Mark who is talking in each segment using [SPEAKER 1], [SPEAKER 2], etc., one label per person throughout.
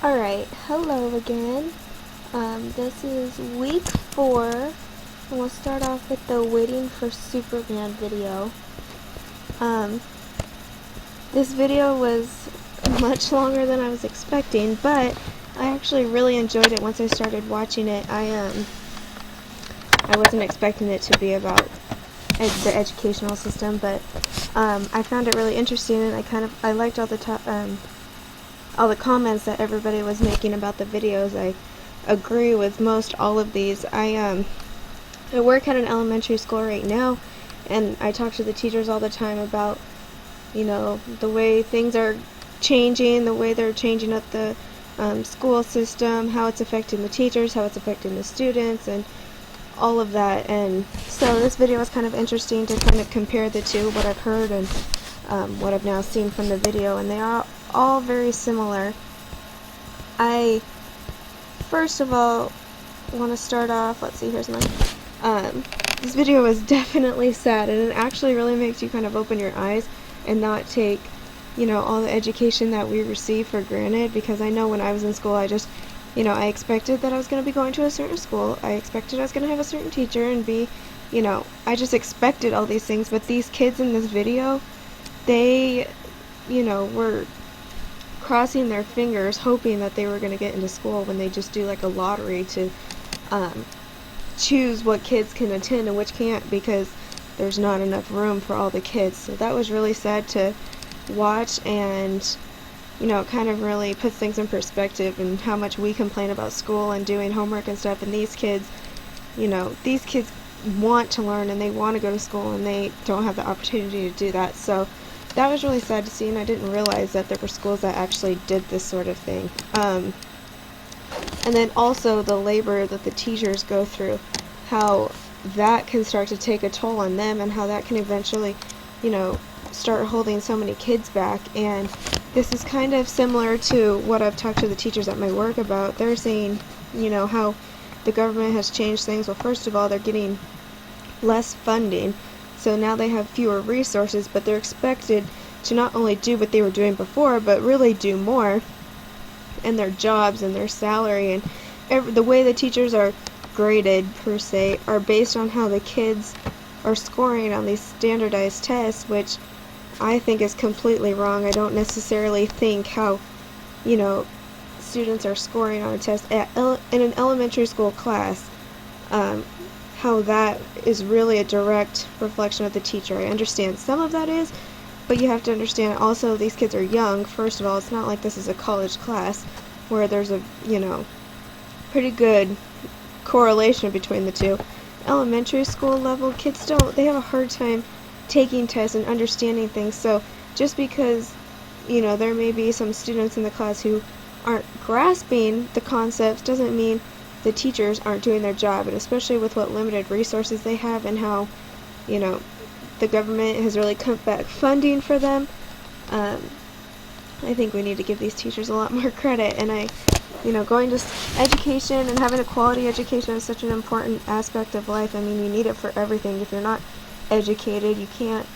[SPEAKER 1] Alright, hello again. This is week 4, and we'll start off with the Waiting for Superman video. This video was much longer than I was expecting, but I actually really enjoyed it once I started watching it. I wasn't expecting it to be about the educational system, but I found it really interesting, and I liked all the comments that everybody was making about the videos. I agree with most all of these. I work at an elementary school right now, and I talk to the teachers all the time about, the way things are changing, the way they're changing up the school system, how it's affecting the teachers, how it's affecting the students, and all of that. And so this video is kind of interesting to kind of compare the two, what I've heard and what I've now seen from the video, and they are all very similar. I first of all want to start off, let's see, here's mine. This video is definitely sad, and it actually really makes you kind of open your eyes and not take, all the education that we receive for granted, because I know when I was in school, I just, I expected that I was going to be going to a certain school. I expected I was going to have a certain teacher and be, I just expected all these things. But these kids in this video, they, were crossing their fingers hoping that they were going to get into school, when they just do like a lottery to choose what kids can attend and which can't, because there's not enough room for all the kids. So that was really sad to watch, and it kind of really puts things in perspective and how much we complain about school and doing homework and stuff, and these kids want to learn and they want to go to school, and they don't have the opportunity to do that. So that was really sad to see, and I didn't realize that there were schools that actually did this sort of thing. And then also the labor that the teachers go through, how that can start to take a toll on them, and how that can eventually, start holding so many kids back. And this is kind of similar to what I've talked to the teachers at my work about. They're saying, how the government has changed things. Well, first of all, they're getting less funding, so now they have fewer resources, but they're expected to not only do what they were doing before, but really do more. And their jobs and their salary and the way the teachers are graded, per se, are based on how the kids are scoring on these standardized tests, which I think is completely wrong. I don't necessarily think how, students are scoring on a test in an elementary school class, how that is really a direct reflection of the teacher. I understand some of that is, but you have to understand also these kids are young. First of all, it's not like this is a college class where there's a, pretty good correlation between the two. Elementary school level kids they have a hard time taking tests and understanding things. So just because, there may be some students in the class who aren't grasping the concepts doesn't mean the teachers aren't doing their job. And especially with what limited resources they have, and how, the government has really cut back funding for them, I think we need to give these teachers a lot more credit. And going to education and having a quality education is such an important aspect of life. I mean, you need it for everything. If you're not educated, you can't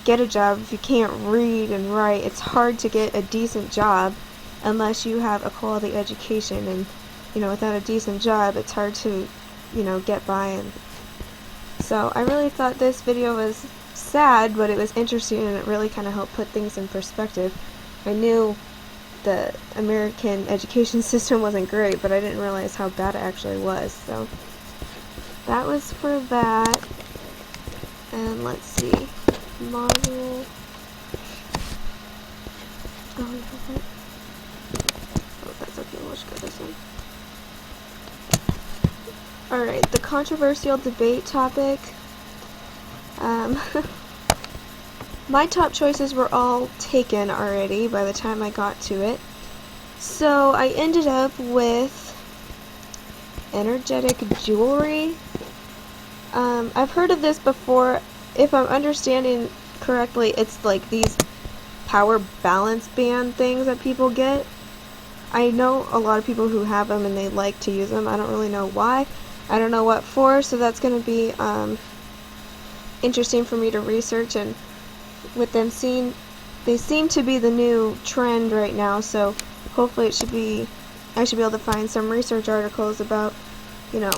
[SPEAKER 1] get a job. If you can't read and write, it's hard to get a decent job unless you have a quality education. And without a decent job, it's hard to get by. And so I really thought this video was sad, but it was interesting, and it really kind of helped put things in perspective. I knew the American education system wasn't great, but I didn't realize how bad it actually was. So that was for that. And let's see, Marvel. That's okay. We'll just go this one. Alright, the controversial debate topic. My top choices were all taken already by the time I got to it. So I ended up with energetic jewelry. I've heard of this before. If I'm understanding correctly, it's like these power balance band things that people get. I know a lot of people who have them and they like to use them. I don't really know why. I don't know what for, so that's going to be interesting for me to research. And with them they seem to be the new trend right now, so hopefully I should be able to find some research articles about, you know,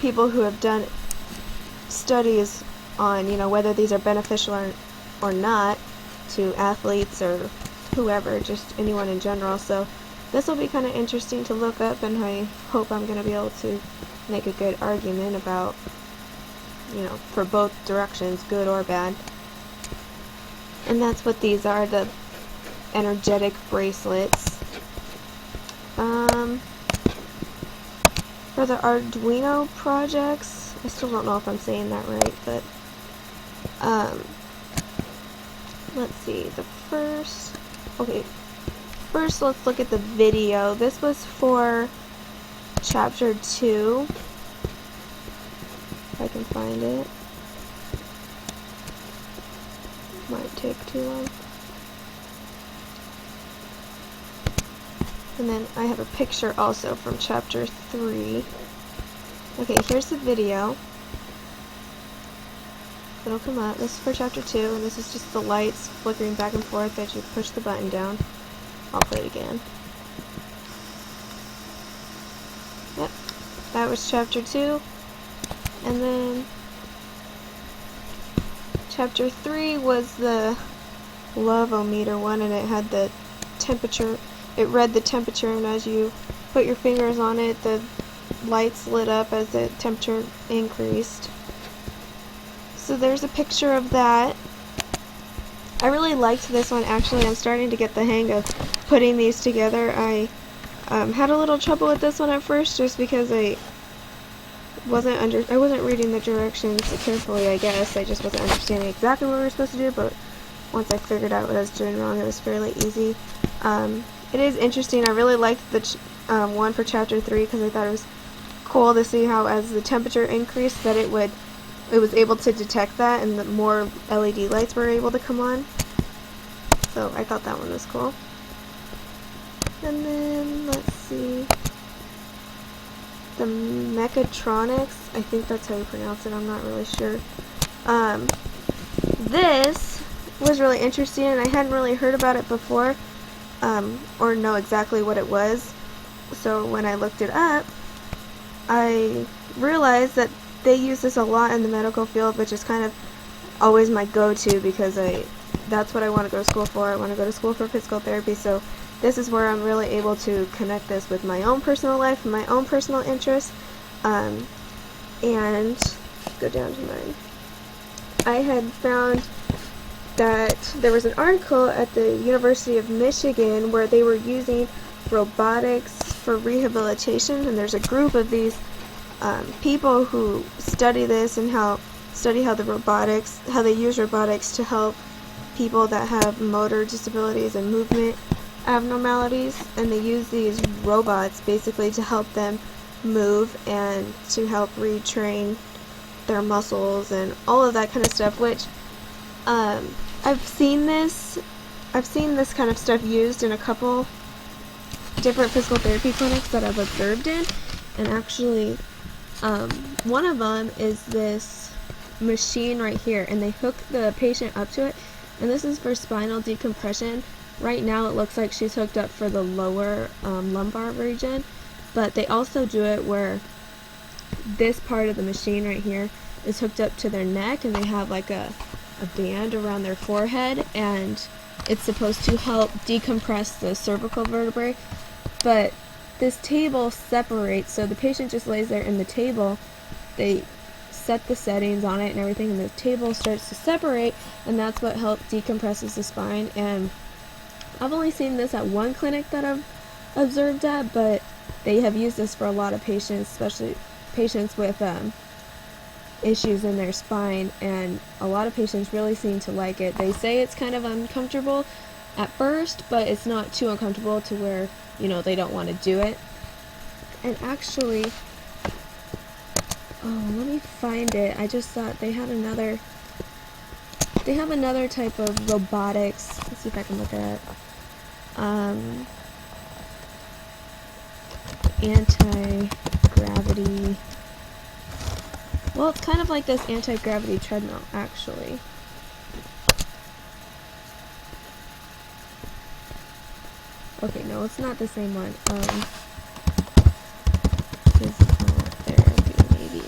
[SPEAKER 1] people who have done studies on, you know, whether these are beneficial or not to athletes or whoever, just anyone in general. So this will be kind of interesting to look up, and I hope I'm going to be able to make a good argument about, you know, for both directions, good or bad. And that's what these are, the energetic bracelets. For the Arduino projects, I still don't know if I'm saying that right, but let's see, first let's look at the video. This was for chapter 2, if I can find it. Might take too long. And then I have a picture also from chapter 3. Okay, here's the video. It'll come up. This is for chapter 2, and this is just the lights flickering back and forth as you push the button down. I'll play it again. Yep, that was chapter 2. And then chapter 3 was the lavometer one, and it had the temperature. It read the temperature, and as you put your fingers on it, the lights lit up as the temperature increased. So there's a picture of that. I really liked this one, actually. I'm starting to get the hang of putting these together. I had a little trouble with this one at first, just because I wasn't reading the directions carefully, I guess. I just wasn't understanding exactly what we were supposed to do, but once I figured out what I was doing wrong, it was fairly easy. It is interesting. I really liked the one for chapter 3, because I thought it was cool to see how as the temperature increased that it was able to detect that, and the more LED lights were able to come on. So I thought that one was cool. And then let's see, the mechatronics, I think that's how you pronounce it, I'm not really sure. This was really interesting, and I hadn't really heard about it before, or know exactly what it was. So when I looked it up, I realized that they use this a lot in the medical field, which is kind of always my go-to, because that's what I want to go to school for. I want to go to school for physical therapy, so this is where I'm really able to connect this with my own personal life and my own personal interests. And go down to mine. I had found that there was an article at the University of Michigan where they were using robotics for rehabilitation, and there's a group of these people who study this and how they use robotics to help people that have motor disabilities and movement abnormalities, and they use these robots basically to help them move and to help retrain their muscles and all of that kind of stuff, which I've seen this kind of stuff used in a couple different physical therapy clinics that I've observed in, and actually one of them is this machine right here, and they hook the patient up to it, and this is for spinal decompression. Right now it looks like she's hooked up for the lower lumbar region, but they also do it where this part of the machine right here is hooked up to their neck, and they have like a band around their forehead, and it's supposed to help decompress the cervical vertebrae. But this table separates, so the patient just lays there in the table. They set the settings on it and everything, and the table starts to separate, and that's what helps decompresses the spine. And I've only seen this at one clinic that I've observed at, but they have used this for a lot of patients, especially patients with issues in their spine, and a lot of patients really seem to like it. They say it's kind of uncomfortable at first, but it's not too uncomfortable to where, you know, they don't want to do it. And actually, let me find it. I just thought they have another type of robotics. Let's see if I can look at it. Anti-gravity. Well, it's kind of like this anti-gravity treadmill, actually. Okay, no, it's not the same one. Physical therapy, maybe.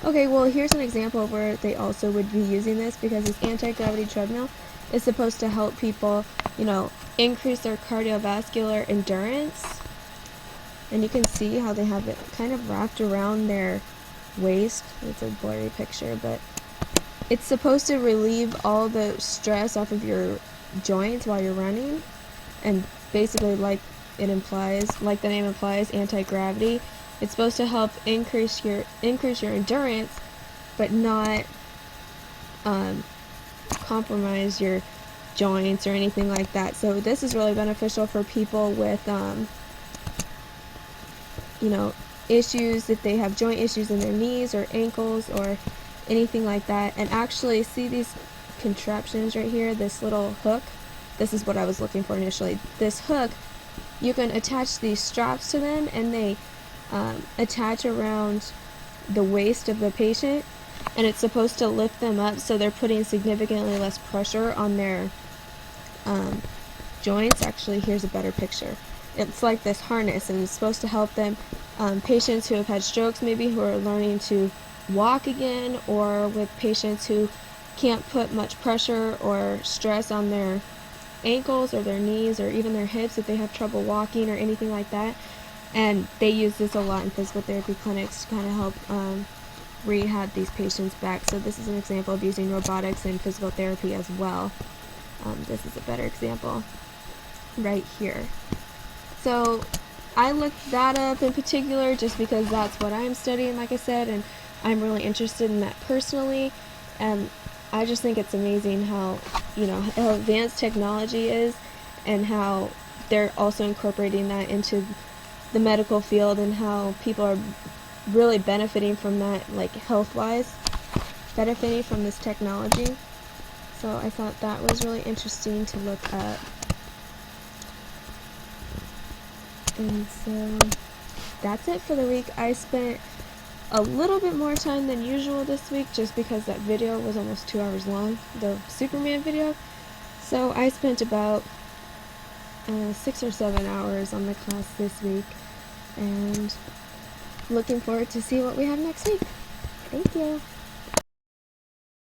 [SPEAKER 1] Okay, well, here's an example where they also would be using this, because this anti-gravity treadmill is supposed to help people, you know, increase their cardiovascular endurance. And you can see how they have it kind of wrapped around their waist. It's a blurry picture, but it's supposed to relieve all the stress off of your joints while you're running. And basically, like the name implies, anti-gravity. It's supposed to help increase your endurance, but not compromise your joints or anything like that. So this is really beneficial for people with you know, issues, if they have joint issues in their knees or ankles or anything like that. And actually, see these contraptions right here, this little hook? This is what I was looking for initially. This hook, you can attach these straps to them, and they attach around the waist of the patient, and it's supposed to lift them up, so they're putting significantly less pressure on their joints. Actually, here's a better picture. It's like this harness, and it's supposed to help them, patients who have had strokes, maybe, who are learning to walk again, or with patients who can't put much pressure or stress on their ankles or their knees or even their hips if they have trouble walking or anything like that. And they use this a lot in physical therapy clinics to kind of help rehab these patients back. So this is an example of using robotics in physical therapy as well. This is a better example right here. So I looked that up in particular just because that's what I'm studying, like I said, and I'm really interested in that personally. And I just think it's amazing how, you know, how advanced technology is, and how they're also incorporating that into the medical field, and how people are really benefiting from that, like health-wise, benefiting from this technology. So I thought that was really interesting to look up. And so that's it for the week. I spent a little bit more time than usual this week just because that video was almost 2 hours long, the Superman video. So I spent about 6 or 7 hours on the class this week, and looking forward to see what we have next week. Thank you.